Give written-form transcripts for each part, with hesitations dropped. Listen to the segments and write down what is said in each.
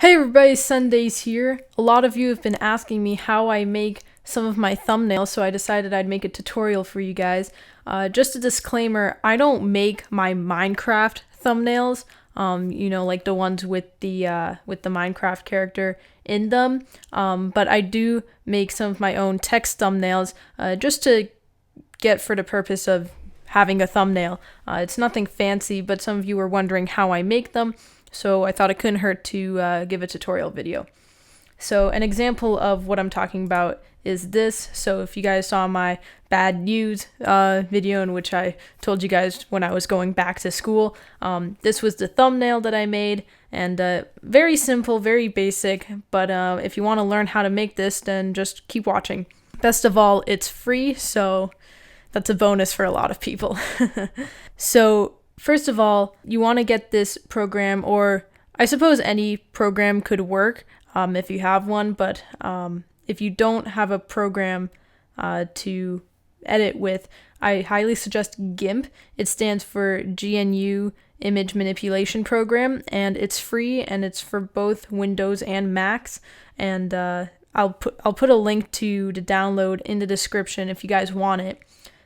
Hey everybody, Sundaze here. A lot of you have been asking me how I make some of my thumbnails, so I decided I'd make a tutorial for you guys. Just a disclaimer, I don't make my Minecraft thumbnails, like the ones with the Minecraft character in them, but I do make some of my own text thumbnails, just to get for the purpose of having a thumbnail. It's nothing fancy, but some of you were wondering how I make them. So I thought it couldn't hurt to give a tutorial video. So an example of what I'm talking about is this. So if you guys saw my bad news video in which I told you guys when I was going back to school, this was the thumbnail that I made, and very simple, very basic, but if you want to learn how to make this, then just keep watching. Best of all, it's free, so that's a bonus for a lot of people. So first of all, you want to get this program, or I suppose any program could work if you have one, but if you don't have a program to edit with, I highly suggest GIMP. It stands for GNU Image Manipulation Program, and it's free, and it's for both Windows and Macs, and I'll put a link to the download in the description if you guys want it.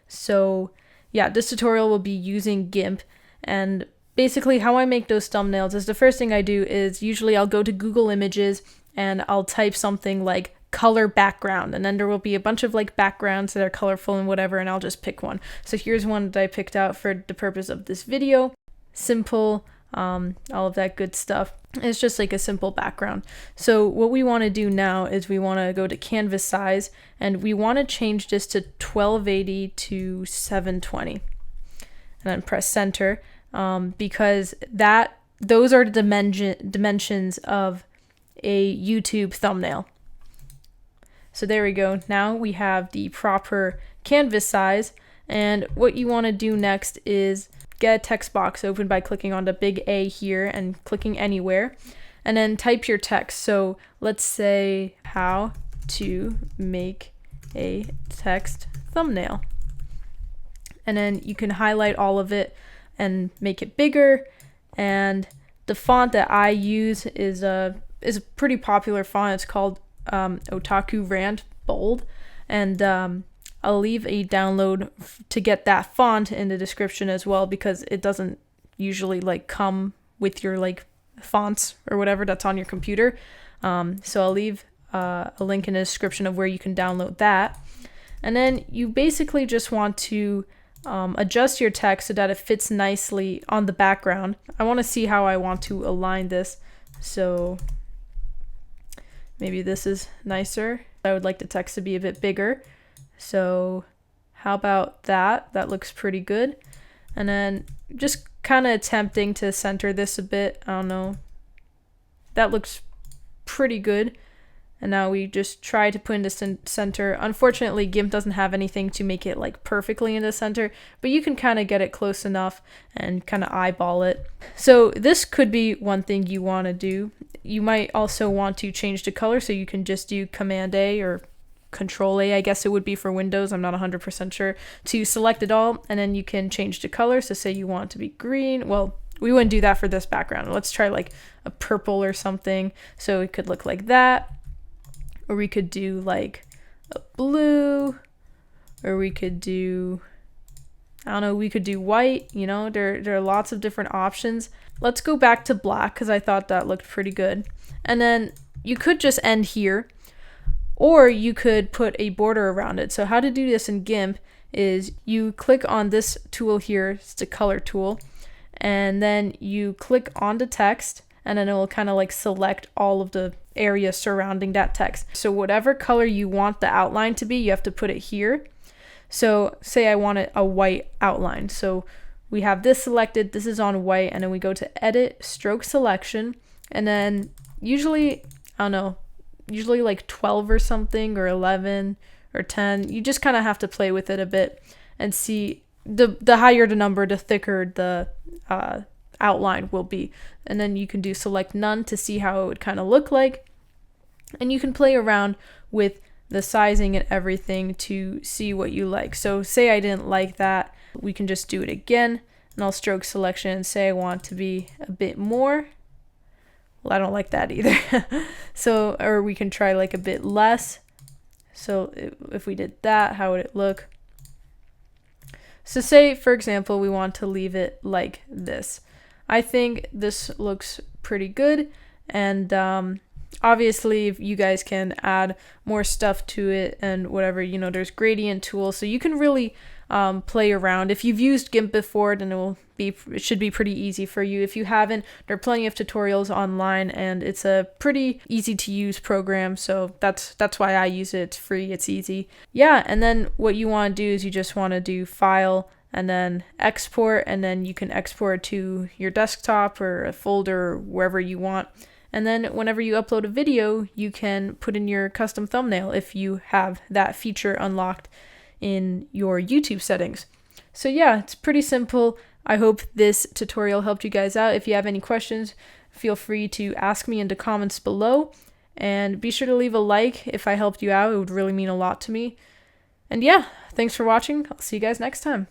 So yeah, this tutorial will be using GIMP. And basically how I make those thumbnails is the first thing I do is usually I'll go to Google Images and I'll type something like color background, and then there will be a bunch of like backgrounds that are colorful and whatever, and I'll just pick one. So here's one that I picked out for the purpose of this video. Simple, all of that good stuff. It's just like a simple background. So what we want to do now is we want to go to canvas size, and we want to change this to 1280 to 720. And then press center, because those are the dimensions of a YouTube thumbnail. So there we go. Now we have the proper canvas size, and what you want to do next is get a text box open by clicking on the big A here and clicking anywhere, and then type your text. So let's say how to make a text thumbnail. And then you can highlight all of it and make it bigger. And the font that I use is a pretty popular font. It's called Otaku Rant Bold, and I'll leave a download to get that font in the description as well, because it doesn't usually like come with your like fonts or whatever that's on your computer. So I'll leave a link in the description of where you can download that. And then you basically just want to adjust your text so that it fits nicely on the background. I want to see how I want to align this. So maybe this is nicer. I would like the text to be a bit bigger. So how about that? That looks pretty good. And then just kind of attempting to center this a bit. I don't know. That looks pretty good. And now we just try to put in the center. Unfortunately, GIMP doesn't have anything to make it like perfectly in the center, but you can kind of get it close enough and kind of eyeball it. So this could be one thing you want to do. You might also want to change the color, so you can just do Command A or Control A, I guess it would be for Windows. I'm not 100% sure, to select it all, and then you can change the color. So say you want it to be green. Well, we wouldn't do that for this background. Let's try like a purple or something. So it could look like that. Or we could do like a blue, or we could do, I don't know, we could do white. You know, there are lots of different options. Let's go back to black, because I thought that looked pretty good. And then you could just end here, or you could put a border around it. So how to do this in GIMP is you click on this tool here, it's the color tool, and then you click on the text, and then it will kind of like select all of the area surrounding that text. So whatever color you want the outline to be, you have to put it here. So say I want a white outline. So we have this selected, this is on white, and then we go to edit, stroke selection, and then usually, I don't know, usually like 12 or something, or 11 or 10. You just kind of have to play with it a bit and see. The higher the number, the thicker the outline will be. And then you can do select none to see how it would kind of look like. And you can play around with the sizing and everything to see what you like. So say I didn't like that, we can just do it again, and I'll stroke selection and say I want to be a bit more, Well, I don't like that either. So, or we can try like a bit less. So if we did that, how would it look? So say, for example, we want to leave it like this. I think this looks pretty good, and obviously you guys can add more stuff to it and whatever, you know, there's gradient tools, so you can really play around. If you've used GIMP before, then it should be pretty easy for you. If you haven't, there are plenty of tutorials online, and it's a pretty easy to use program, so that's why I use it. It's free, it's easy. Yeah, and then what you want to do is you just want to do File and then Export, and then you can export to your desktop or a folder or wherever you want. And then whenever you upload a video, you can put in your custom thumbnail if you have that feature unlocked in your YouTube settings. So yeah, it's pretty simple. I hope this tutorial helped you guys out. If you have any questions, feel free to ask me in the comments below. And be sure to leave a like if I helped you out. It would really mean a lot to me. And yeah, thanks for watching. I'll see you guys next time.